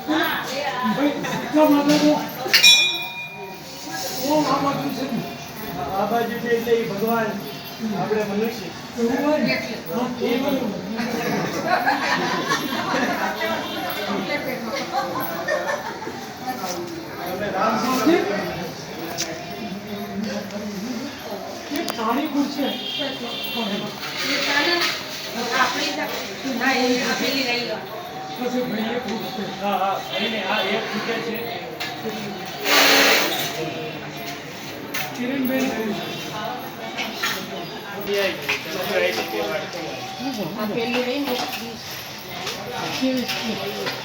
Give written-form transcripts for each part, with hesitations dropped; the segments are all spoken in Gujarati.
ભાઈ એટલા માટે તો ઓમ આ બાજુ છે ને. આ બાજુ છે એટલે એ ભગવાન આપણે મનુષ્ય એવું હોય ને? હા, એ બરાબર. તમે રામ સાથે એક નાની ખુરશી પછી ભાઈ એક ખુરશી. હા હા એને આ એક ફૂટે છે કિરણબેન ખુરશી.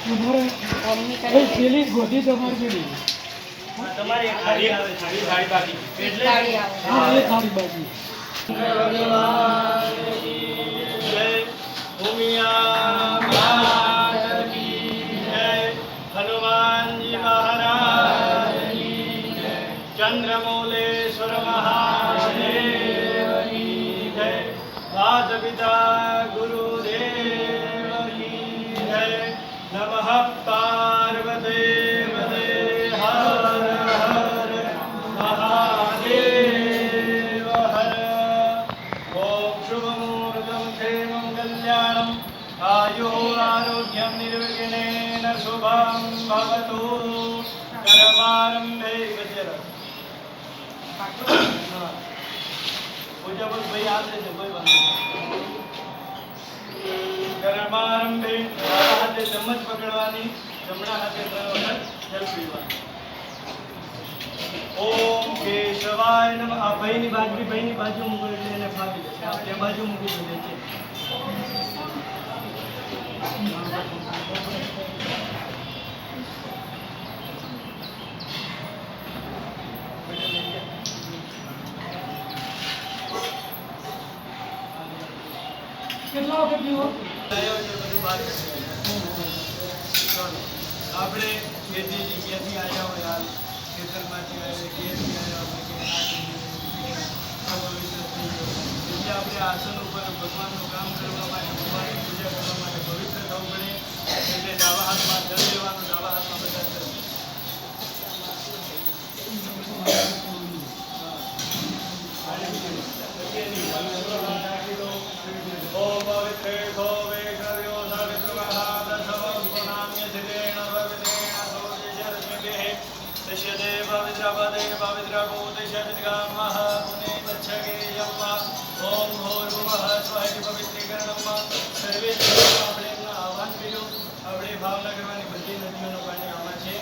તમારે એ પેલી ગોધી તમારી પેલી. તમારી એક થાળી આવે છે થાળી બાકી એટલે હા, એ થાળી બાકી. જય ભૂમિયા માત કી જય હનુમાનજી મહારાજની જય ચંદ્રમૌલેશ્વર મહાદેવની જય માત પિતા ગુરુદેવની જય નમઃ પાર્વતે પતે હર હર મહાદેવ હર ઓમ શુભમુહૂર્તમ ક્ષેમં કલ્યાણમ આયુઃ આરોગ્યમ નિર્વિઘ્નેન શુભમ ભવતુ કર્મારંભે વિજય પૂજા બોલ ભાઈ આવશે છે કોઈ વાંધો નહીં કર્મારંભે ડાબા હાથે ચમચ પકડવાની જમણા હાથે 3 વખત જલ પીવાનું ઓમ કેશવાય નમઃ આ ભાઈની બાજુ મૂકો એટલે એને ફાવી જશે આ બે બાજુ મૂકી દે છે કેટલા વખત પીવો? આપણે જે જગ્યાથી આવ્યા હોય હાલ ખેતરમાંથી આવ્યા ઘેરથી આવ્યા આપણે આપણે આસન ઉપર ભગવાનનું કામ કરવા માટે ભગવાનની પૂજા કરવા માટે પવિત્ર થવું પડે એટલે ડાબા હાથમાં જલ લેવાનું ડાબા હાથમાં બધા જલ ઓમ પવિત્રે ભોવે કર્યો સાવિત્રમઃ દશમં પુનામ્ય ધીરેણ ભવિતેણ સૌજ્યરશ્મિભિઃ દશ્યતે પવિત્રપદે પવિત્રભૂતિશદ્ગામઃ પુને ગચ્છગેયં ઓમ ભૂર્ભુવઃ સ્વઃ પવિત્રીકરણમ સર્વે આપણે એમના આહ્વાન કર્યું આપણે ભાવના કરવાની બધી નદીઓ